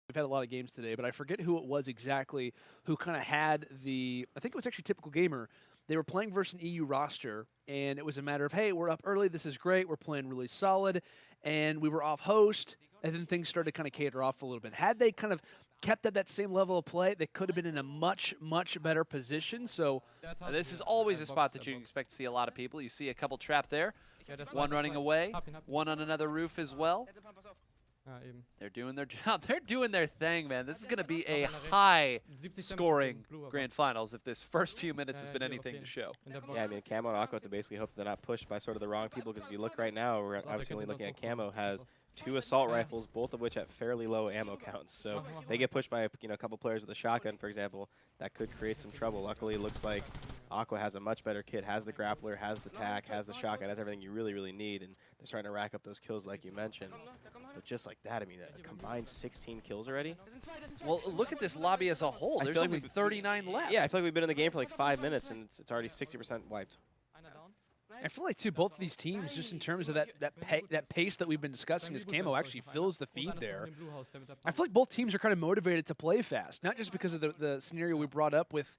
We've had a lot of games today, but I forget who it was exactly who kind of had the. I think it was actually Typical Gamer. They were playing versus an EU roster, and it was a matter of, hey, we're up early. This is great. We're playing really solid, and we were off host, and then things started to kind of cater off a little bit. Had they kind of kept at that same level of play, they could have been in a much, much better position. So this is always a spot that you can expect to see a lot of people. You see a couple trapped there, one running away, one on another roof as well. They're doing their job. They're doing their thing, man. This is going to be a high-scoring grand finals if this first few minutes has been anything to show. Yeah, I mean, Camo and Aqua have to basically hope they're not pushed by sort of the wrong people, because if you look right now, we're obviously only looking at Camo has 2 assault rifles, both of which at fairly low ammo counts. So they get pushed by a couple players with a shotgun, for example, that could create some trouble. Luckily, it looks like Aqua has a much better kit, has the grappler, has the tac, has the shotgun, has everything you really, really need, and they're trying to rack up those kills like you mentioned. But just like that, I mean, a combined 16 kills already. Well, look at this lobby as a whole. There's only 39 left. Yeah, I feel like we've been in the game for like 5 minutes, and it's already 60% wiped. I feel like, too, both of these teams, just in terms of that pace that we've been discussing, as Camo actually fills the feed there. I feel like both teams are kind of motivated to play fast, not just because of the scenario we brought up with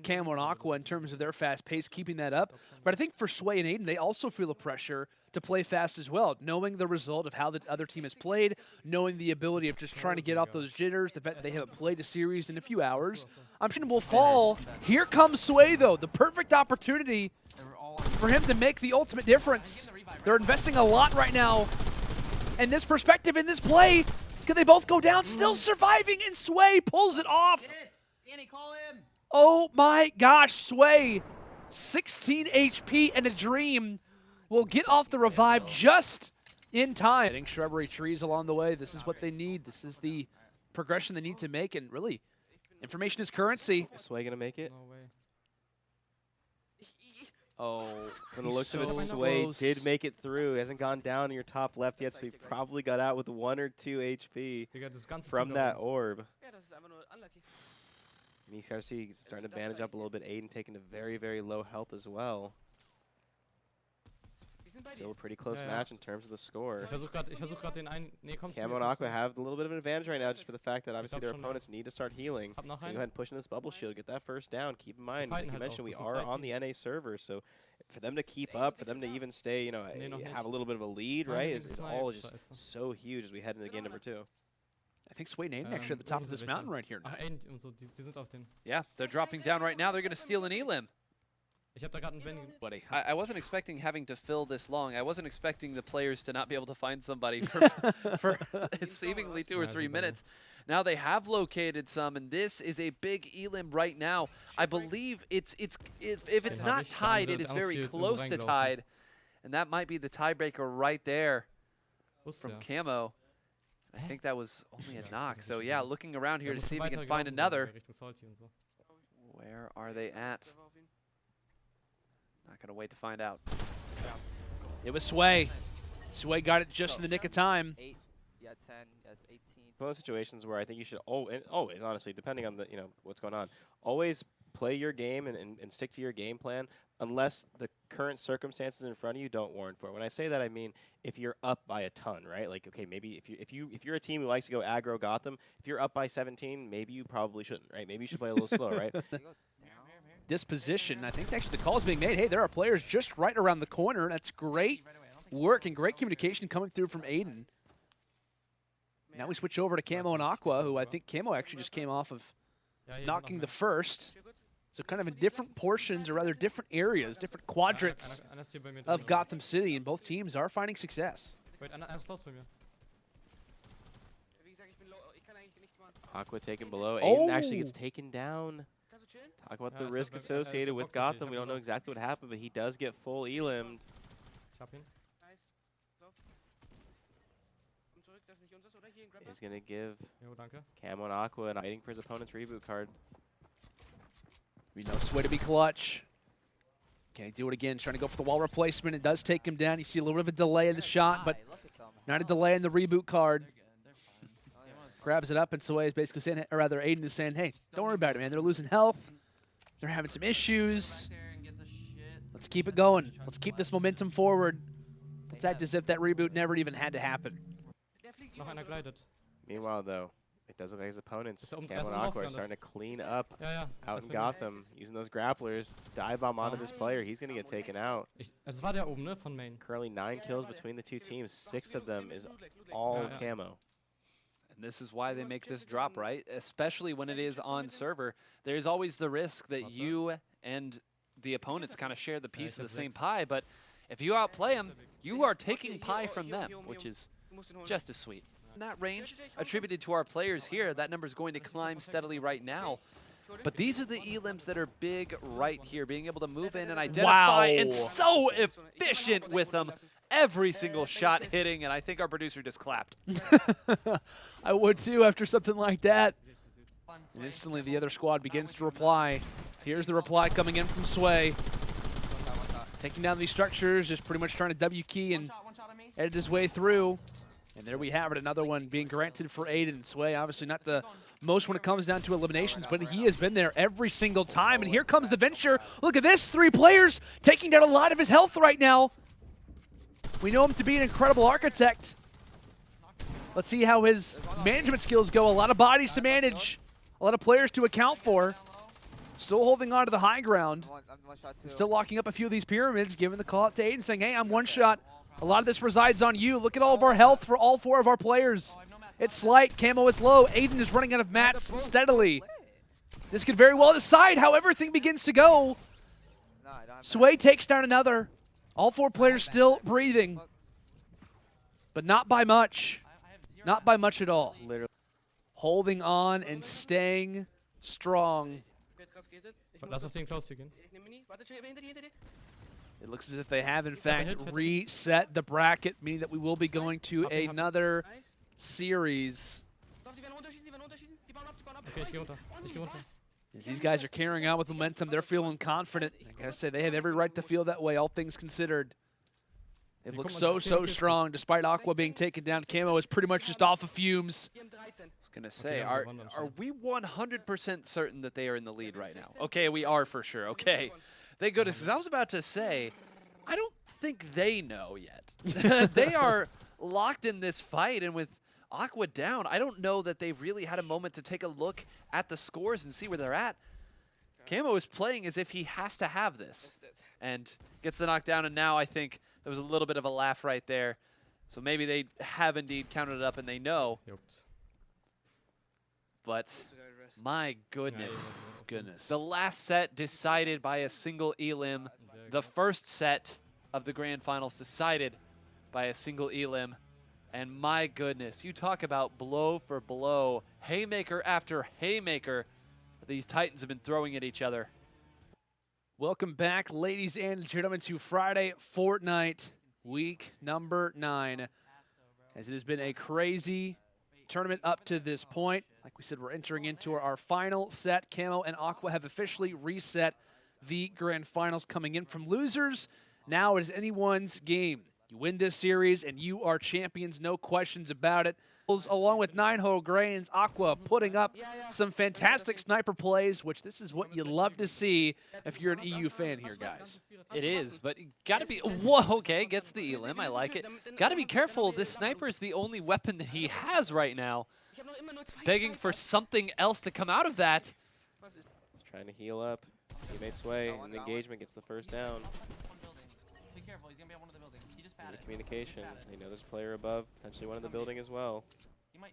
Camo and Aqua in terms of their fast pace, keeping that up, but I think for Sway and Aiden, they also feel the pressure to play fast as well, knowing the result of how the other team has played, knowing the ability of just trying to get off those jitters, the fact that they haven't played a series in a few hours. Option will fall. Here comes Sway, though, the perfect opportunity for him to make the ultimate difference. They're investing a lot right now. And this perspective in this play, could they both go down? Still surviving, and Sway pulls it off. Danny, call him. Oh my gosh, Sway, 16 HP and a dream will get off the revive just in time. Getting shrubbery trees along the way, this is what they need. This is the progression they need to make, and really, information is currency. Is Sway gonna make it? No way. Oh, From the looks of it, Sway did make it through. He hasn't gone down in your top left yet, so he probably got out with 1 or 2 HP from that orb. He's starting to bandage up a little bit. Aiden taking a very, very low health as well. Still a pretty close match in terms of the score. Camo and Aqua have a little bit of an advantage right now, just for the fact that obviously their opponents need to start healing. So go ahead and push in this bubble shield, get that first down. Keep in mind, like you mentioned, we are on the NA server, so for them to keep up, for them to even stay, you know, have a little bit of a lead, right, is all just so huge as we head into game number 2. I think Sway and Aiden actually at the top of this mountain right here. Yeah, they're dropping down right now. They're going to steal an elim. Buddy, I wasn't expecting having to fill this long. I wasn't expecting the players to not be able to find somebody for seemingly 2 or 3 minutes. Now they have located some, and this is a big elim right now. I believe if it's not tied, it is very close to tied, and that might be the tiebreaker right there from Camo. I think that was only a knock. So yeah, looking around here to see if we can find another. Where are they at? Not gonna wait to find out. it was Sway. Sway got it just in the nick of time. 8, yeah, 10, yes, 18. One of those situations where I think you should always, honestly, depending on the what's going on, always play your game and stick to your game plan unless the current circumstances in front of you don't warrant for it. When I say that, I mean if you're up by a ton, right? Like, okay, maybe if you're a team who likes to go aggro Gotham, if you're up by 17, maybe you probably shouldn't, right? Maybe you should play a little slow, right? Disposition. I think actually the call is being made. Hey, there are players just right around the corner. That's great work and great communication coming through from Aiden. Now we switch over to Camo and Aqua, who I think Camo actually just came off of knocking the first. So kind of in different portions, or rather different areas, different quadrants of Gotham City, and both teams are finding success. Aqua taken below. Aiden actually gets taken down. Talk about the risk associated with Gotham. We don't know exactly what happened, but he does get full elimed. He's going to give Camo and Aqua and waiting for his opponent's reboot card. We know Sway to be clutch. Can he do it again? Trying to go for the wall replacement. It does take him down. You see a little bit of a delay in the shot, but not a delay in the reboot card. Grabs it up, and Sway is basically saying, or rather Aiden is saying, hey, don't worry about it, man. They're losing health. They're having some issues. Let's keep it going. Let's keep this momentum forward. Let's act as if that reboot never even had to happen. Meanwhile, though, It does look like his opponents, Ist er um Camo and 3 Aqua, are aufgelandet. starting to clean up Ja, ja. out das in bin ich. Gotham, using those grapplers. Dive bomb onto this player. He's going to get taken out. Es war der oben, ne? Von Main. Currently 9 kills between the two teams. 6 of them is all Ja, ja. Camo. And this is why they make this drop, right? Especially when it is on server. There's always the risk that you and the opponents kind of share the piece of the same pie, but if you outplay them, you are taking pie from them, which is just as sweet. That range attributed to our players here, that number is going to climb steadily right now. But these are the elims that are big right here, being able to move in and identify, and Wow. so efficient with them. Every single shot hitting, and I think our producer just clapped. I would too after something like that. And instantly the other squad begins to reply. Here's the reply coming in from Sway. Taking down these structures, just pretty much trying to W key and edit his way through. And there we have it, another one being granted for Aiden. Sway, obviously not the most when it comes down to eliminations, but he has been there every single time. And here comes the Venture. Look at this, 3 players taking down a lot of his health right now. We know him to be an incredible architect. Let's see how his management skills go. A lot of bodies to manage, a lot of players to account for. Still holding on to the high ground. And still locking up a few of these pyramids, giving the call out to Aiden, saying, hey, I'm one shot. A lot of this resides on you. Look at all of our health for all 4 of our players. It's slight. Camo is low. Aiden is running out of mats steadily. This could very well decide how everything begins to go. Sway takes down another. All 4 players still breathing. But not by much. Not by much at all. Literally. Holding on and staying strong. Lass auf den Klaus hier gehen. It looks as if they have, in fact, reset the bracket, meaning that we will be going to another series. Okay, ich geh runter. Ich geh runter. As these guys are carrying on with momentum, they're feeling confident. I gotta say, they have every right to feel that way, all things considered. They've looked so strong, despite Aqua being taken down. Camo is pretty much just off of fumes. I was going to say, are we 100% certain that they are in the lead right now? Okay, we are for sure. Okay. Thank goodness, because I was about to say, I don't think they know yet. They are locked in this fight, and with Aqua down, I don't know that they've really had a moment to take a look at the scores and see where they're at. Camo is playing as if he has to have this, and gets the knockdown, and now I think there was a little bit of a laugh right there. So maybe they have indeed counted it up and they know. Juckt. But my goodness. Goodness. The last set decided by a single elim. The first set of the grand finals decided by a single elim. And my goodness, you talk about blow for blow, haymaker after haymaker, these Titans have been throwing at each other. Welcome back, ladies and gentlemen, to Friday Fortnite, week number 9. As it has been a crazy tournament up to this point. Like we said, we're entering into our final set. Camo and Aqua have officially reset the grand finals, coming in from losers. Now it is anyone's game. You win this series, and you are champions, no questions about it. Along with 9-hole Grains, Aqua putting up some fantastic sniper plays, which this is what you love to see if you're an EU fan here, guys. It is, but gotta be, whoa, okay, gets the elim, I like it. Gotta be careful, this sniper is the only weapon that he has right now. Begging for something else to come out of that. He's trying to heal up. His teammate Sway in engagement gets the first down. Be careful, he's gonna be on one of the buildings. He just Good padded. communication. They know there's a player above, potentially one in the building as well. He might,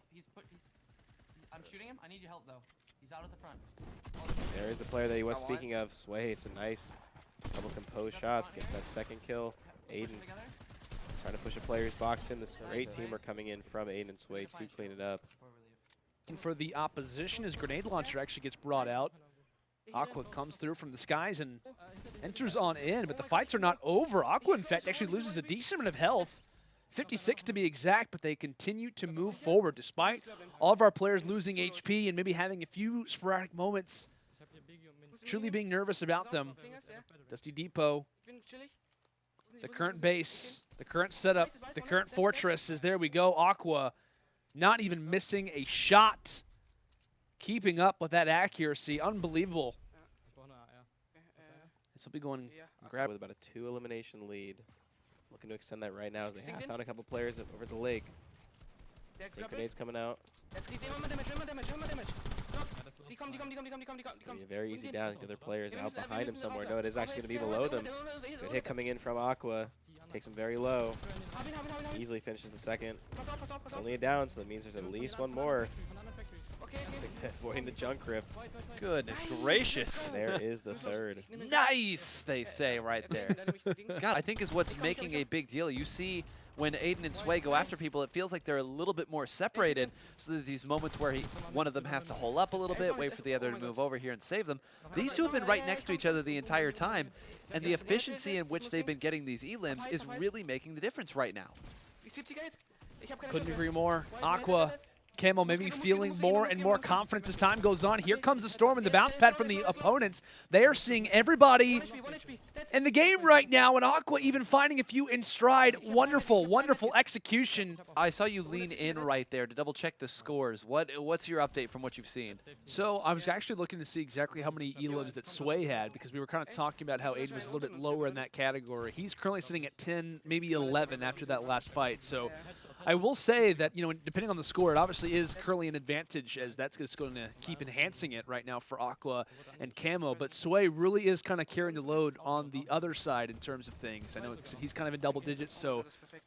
I'm shooting him. I need your help though. He's out at the front. There is the player that he was speaking of, Sway. It's a nice couple composed shots, gets that second kill. Aiden trying to push a player's box in. This great team are coming in from Aiden and Sway to clean it up. And for the opposition, his grenade launcher actually gets brought out. Aqua comes through from the skies and enters on in, but the fights are not over. Aqua, in fact, actually loses a decent amount of health. 56 to be exact, but they continue to move forward despite all of our players losing HP and maybe having a few sporadic moments, truly being nervous about them. Dusty Depot, the current base, the current setup, the current fortress is there we go. Aqua not even missing a shot, keeping up with that accuracy. Unbelievable. This will be going grab With about a 2 elimination lead. Looking to extend that right now as they have found a couple players over the lake. Stink grenades coming out. It's going to be a very easy down. The other players out behind him somewhere. No, it is actually going to be below them. Good hit coming in from Aqua. Takes him very low. Easily finishes the second. It's only a down, so that means there's at least one more. Avoiding the junk rip. Goodness gracious. And there is the third. Nice, they say right there. God, I think is what's making a big deal. You see when Aiden and Sway go after people, it feels like they're a little bit more separated. So there's these moments where one of them has to hole up a little bit, wait for the other to move over here and save them. These two have been right next to each other the entire time, and the efficiency in which they've been getting these elims is really making the difference right now. Couldn't agree more. Aqua, Camo maybe feeling more and more confidence as time goes on. Here comes the storm and the bounce pad from the opponents. They are seeing everybody in the game right now, and Aqua even finding a few in stride. Wonderful, wonderful execution. I saw you lean in right there to double check the scores. What's your update from what you've seen? So I was actually looking to see exactly how many elims that Sway had, because we were kind of talking about how Aiden was a little bit lower in that category. He's currently sitting at 10, maybe 11 after that last fight. So I will say that, you know, depending on the score, it obviously is currently an advantage, as that's just going to keep enhancing it right now for Aqua and Camo. But Sway really is kind of carrying the load on the other side in terms of things. I know he's kind of in double digits, so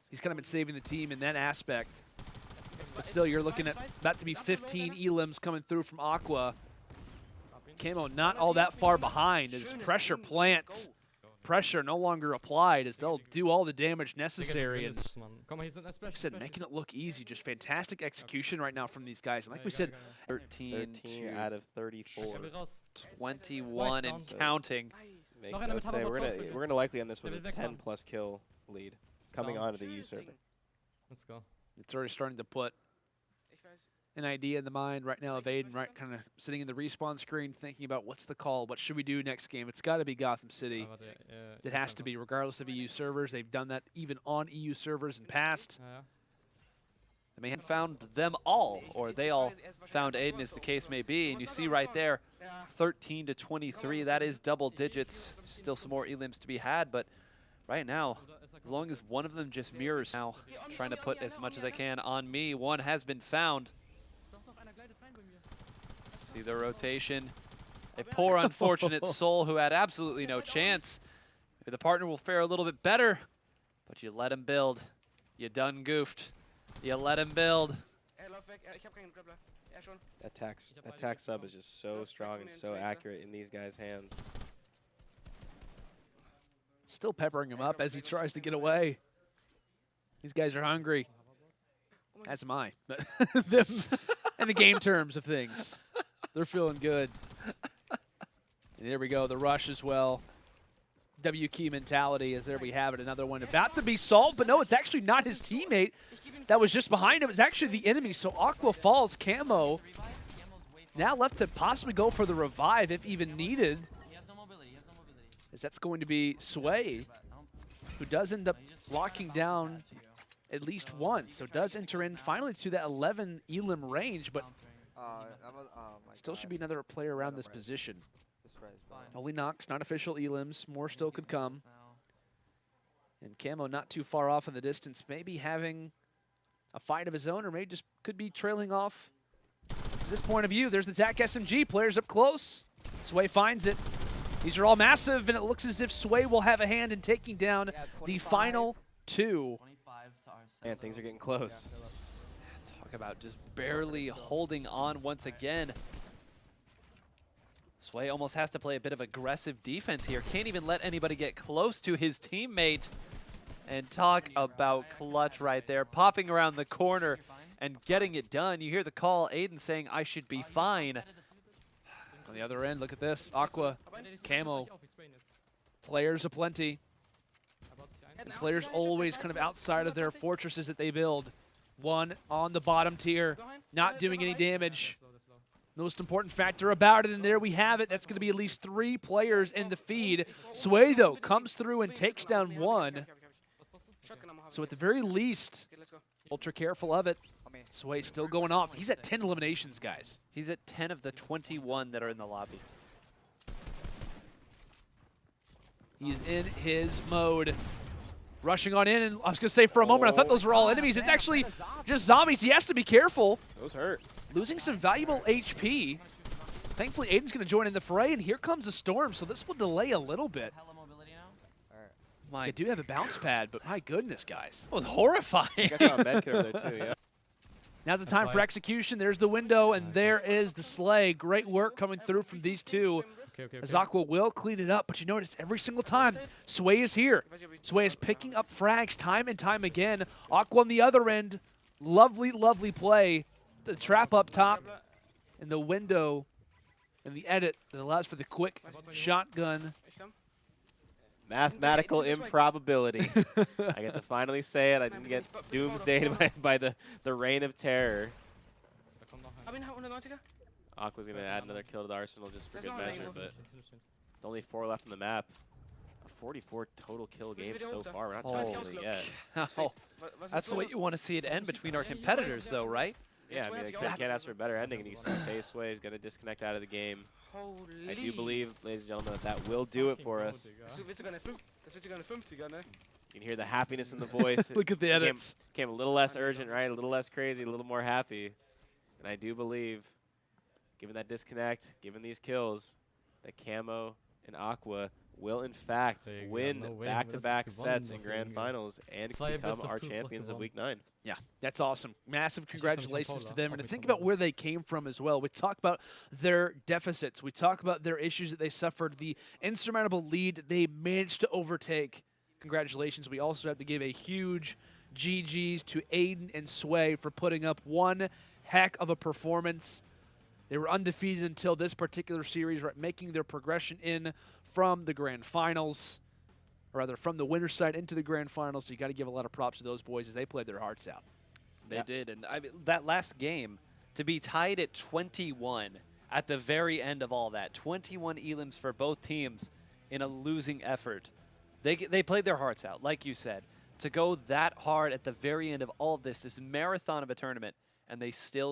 he's kind of been saving the team in that aspect. But still, you're looking at about to be 15 elims coming through from Aqua. Camo not all that far behind as pressure plant. Pressure no longer applied, as they'll do all the damage necessary. And like I said, making it look easy. Just fantastic execution right now from these guys. And like we said, 13 out of 34. 21 and counting. I would say we're gonna likely end this with a 10+ kill lead coming onto the EU server. Let's go. it's already starting to put an idea in the mind right now of Aiden, right, kind of sitting in the respawn screen thinking about what's the call, what should we do next game. It's got to be Gotham City. It has to be, regardless of EU servers. They've done that even on EU servers in past. They may have found them all, or they all found Aiden, as the case may be. And you see right there, 13 to 23. That is double digits. Still some more elims to be had, but right now, as long as one of them just mirrors now, trying to put as much as they can on me. One has been found. See the rotation. A poor, unfortunate soul who had absolutely no chance. Maybe the partner will fare a little bit better, but you let him build. You done goofed. You let him build. That tax sub is just so strong and so accurate in these guys' hands. Still peppering him up as he tries to get away. These guys are hungry. As am I. But them, in the game terms of things, they're feeling good. And here we go, the rush as well. W key mentality, as there we have it. Another one about to be solved, but no, it's actually not his teammate that was just behind him. It's actually the enemy. So Aqua falls. Camo now left to possibly go for the revive if even needed, as that's going to be Sway, who does end up locking down at least once. So does enter in finally to that 11 elim range, but still should be another player around this position. Only knocks, not official elims. More still could come. And Camo not too far off in the distance, maybe having a fight of his own, or maybe just could be trailing off. From this point of view, there's the TAC SMG. Players up close. Sway finds it. These are all massive, and it looks as if Sway will have a hand in taking down the final two. Man, things are getting close. Talk about just barely holding on once again. Sway almost has to play a bit of aggressive defense here. Can't even let anybody get close to his teammate. And talk about clutch right there. Popping around the corner and getting it done. You hear the call, Aiden saying, I should be fine. On the other end, look at this. Aqua, Camo, players aplenty. And players always kind of outside of their fortresses that they build. One on the bottom tier, not doing any damage. Most important factor about it, and there we have it. That's going to be at least 3 players in the feed. Sway, though, comes through and takes down one. So at the very least, ultra careful of it. Sway still going off. He's at 10 eliminations, guys. He's at 10 of the 21 that are in the lobby. He's in his mode. Rushing on in, and I was going to say for a moment, I thought those were all enemies. It's actually just zombies. He has to be careful. Those hurt. Losing some valuable HP. Thankfully, Aiden's going to join in the fray, and here comes a storm, so this will delay a little bit. Hella mobility now. My, They do have a bounce pad, but my goodness, guys. that was horrifying. I guess on med kit over there too. Yeah. Now's the time for execution. There's the window, and there is the sleigh. Great work coming through from these two. Okay. As Aqua will clean it up, but you notice every single time, Sway is here. Sway is picking up frags time and time again. Aqua on the other end, lovely, lovely play. The trap up top, and the window, and the edit that allows for the quick shotgun. Mathematical improbability. I get to finally say it. I didn't get doomsdayed by the reign of terror. Aqua's going to add another kill to the arsenal just for good measure, but only 4 left on the map. A 44 total kill game so far. We're not touching anything yet. Oh, that's the way you want to see it end between our competitors, though, right? Yeah, I mean, like I said, you can't ask for a better ending, and you can see Face Way is going to disconnect out of the game. I do believe, ladies and gentlemen, that will do it for us. You can hear the happiness in the voice. Look at the edits. Came a little less urgent, right? A little less crazy, a little more happy. And I do believe, given that disconnect, given these kills, that Camo and Aqua will, in fact, win back-to-back sets in grand finals and become our champions of Week 9. Yeah, that's awesome. Massive congratulations to them. And to think about where they came from as well. We talk about their deficits. We talk about their issues that they suffered, the insurmountable lead they managed to overtake. Congratulations. We also have to give a huge GGs to Aiden and Sway for putting up one heck of a performance. They were undefeated until this particular series, right, making their progression in from the grand finals. Or rather, from the winner's side into the grand finals. So you got to give a lot of props to those boys as they played their hearts out. They did, and I mean, that last game, to be tied at 21 at the very end of all that, 21 elims for both teams in a losing effort. They played their hearts out, like you said. To go that hard at the very end of all of this marathon of a tournament, and they still